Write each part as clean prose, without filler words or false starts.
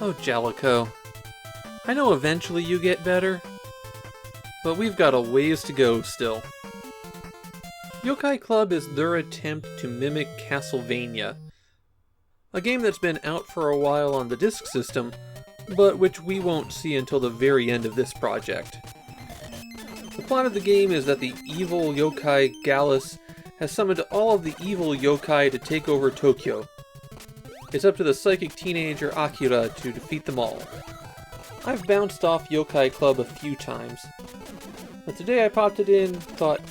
Oh, Jaleco. I know eventually you get better, but we've got a ways to go still. Youkai Club is their attempt to mimic Castlevania, a game that's been out for a while on the disk system, but which we won't see until the very end of this project. The plot of the game is that the evil yokai Gallus has summoned all of the evil yokai to take over Tokyo. It's up to the psychic teenager Akira to defeat them all. I've bounced off Youkai Club a few times, but today I popped it in, thought,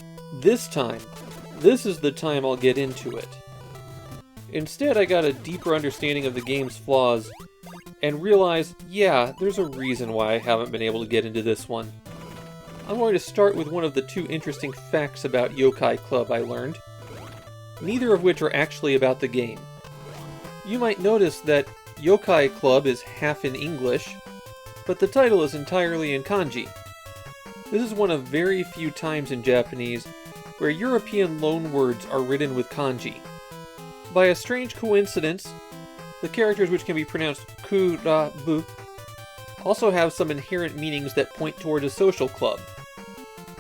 this is the time I'll get into it. Instead, I got a deeper understanding of the game's flaws, and realized, yeah, there's a reason why I haven't been able to get into this one. I'm going to start with one of the two interesting facts about Youkai Club I learned, neither of which are actually about the game. You might notice that Youkai Club is half in English, but the title is entirely in Kanji. This is one of very few times in Japanese where European loanwords are written with Kanji. By a strange coincidence, the characters which can be pronounced ku-ra-bu also have some inherent meanings that point toward a social club,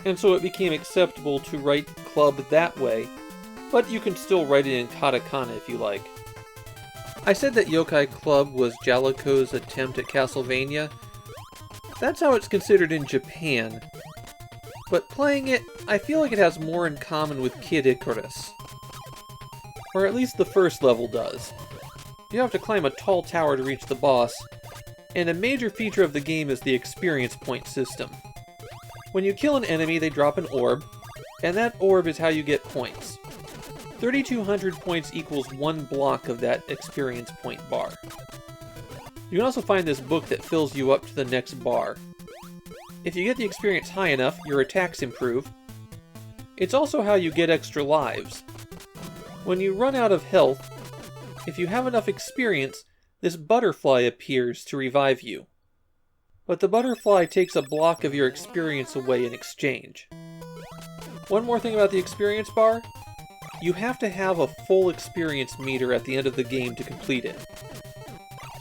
and so it became acceptable to write club that way, but you can still write it in katakana if you like. I said that Youkai Club was Jaleco's attempt at Castlevania. That's how it's considered in Japan, but playing it, I feel like it has more in common with Kid Icarus. Or at least the first level does. You have to climb a tall tower to reach the boss, and a major feature of the game is the experience point system. When you kill an enemy, they drop an orb, and that orb is how you get points. 3,200 points equals one block of that experience point bar. You can also find this book that fills you up to the next bar. If you get the experience high enough, your attacks improve. It's also how you get extra lives. When you run out of health, if you have enough experience, this butterfly appears to revive you. But the butterfly takes a block of your experience away in exchange. One more thing about the experience bar, you have to have a full experience meter at the end of the game to complete it.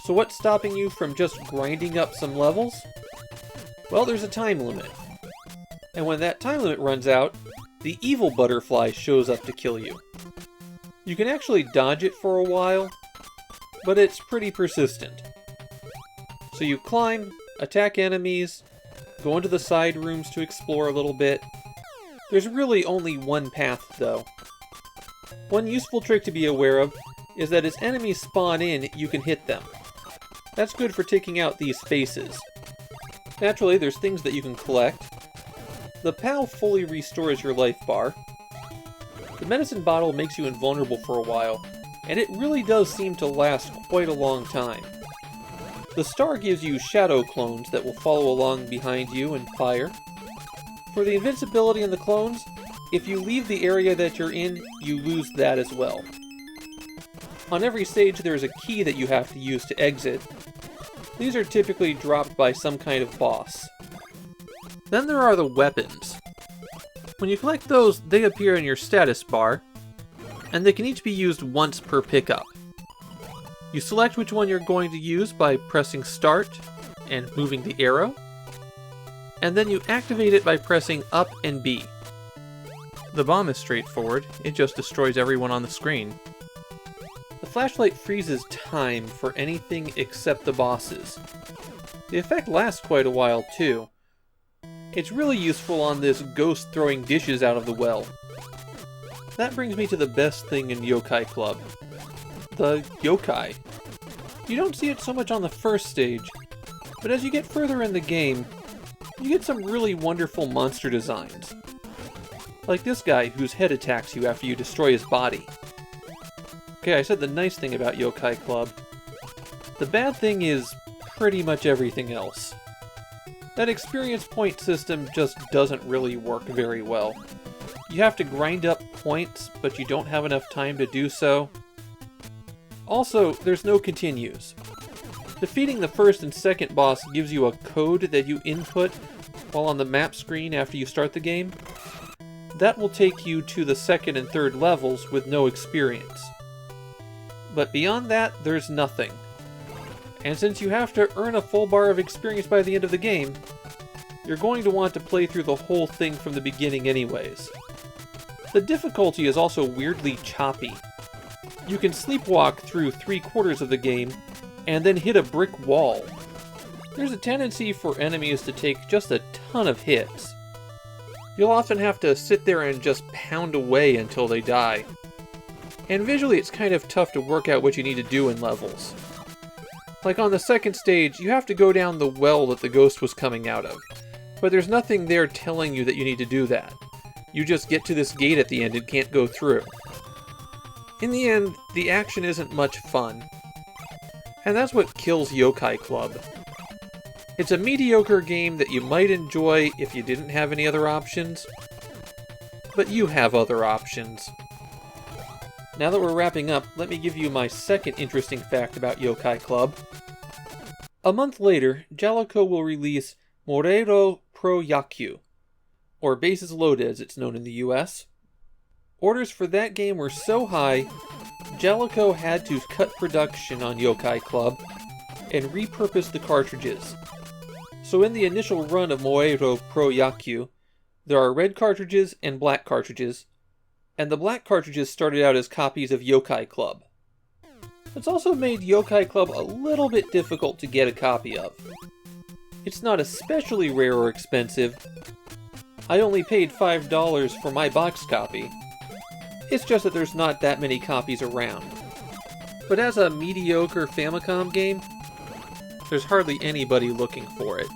So what's stopping you from just grinding up some levels? Well, there's a time limit. And when that time limit runs out, the evil butterfly shows up to kill you. You can actually dodge it for a while, but it's pretty persistent. So you climb, attack enemies, go into the side rooms to explore a little bit. There's really only one path, though. One useful trick to be aware of is that as enemies spawn in, you can hit them. That's good for taking out these faces. Naturally, there's things that you can collect. The POW fully restores your life bar. The medicine bottle makes you invulnerable for a while, and it really does seem to last quite a long time. The star gives you shadow clones that will follow along behind you and fire. For the invincibility in the clones, if you leave the area that you're in, you lose that as well. On every stage there is a key that you have to use to exit. These are typically dropped by some kind of boss. Then there are the weapons. When you collect those, they appear in your status bar, and they can each be used once per pickup. You select which one you're going to use by pressing start and moving the arrow, and then you activate it by pressing up and B. The bomb is straightforward, it just destroys everyone on the screen. The flashlight freezes time for anything except the bosses. The effect lasts quite a while too. It's really useful on this ghost throwing dishes out of the well. That brings me to the best thing in Youkai Club. The yokai. You don't see it so much on the first stage, but as you get further in the game, you get some really wonderful monster designs. Like this guy whose head attacks you after you destroy his body. Okay, I said the nice thing about Youkai Club. The bad thing is pretty much everything else. That experience point system just doesn't really work very well. You have to grind up points, but you don't have enough time to do so. Also, there's no continues. Defeating the first and second boss gives you a code that you input while on the map screen after you start the game. That will take you to the second and third levels with no experience. But beyond that, there's nothing. And since you have to earn a full bar of experience by the end of the game, you're going to want to play through the whole thing from the beginning anyways. The difficulty is also weirdly choppy. You can sleepwalk through 3/4 of the game, and then hit a brick wall. There's a tendency for enemies to take just a ton of hits. You'll often have to sit there and just pound away until they die. And visually it's kind of tough to work out what you need to do in levels. Like on the second stage, you have to go down the well that the ghost was coming out of, but there's nothing there telling you that you need to do that. You just get to this gate at the end and can't go through. In the end, the action isn't much fun. And that's what kills Youkai Club. It's a mediocre game that you might enjoy if you didn't have any other options, but you have other options. Now that we're wrapping up, let me give you my second interesting fact about Youkai Club. A month later, Jaleco will release Morero Pro Yakyu, or Bases Loaded as it's known in the US. Orders for that game were so high, Jaleco had to cut production on Youkai Club and repurpose the cartridges. So in the initial run of Morero Pro Yakyu, there are red cartridges and black cartridges, and the black cartridges started out as copies of Youkai Club. It's also made Youkai Club a little bit difficult to get a copy of. It's not especially rare or expensive. I only paid $5 for my box copy. It's just that there's not that many copies around. But as a mediocre Famicom game, there's hardly anybody looking for it.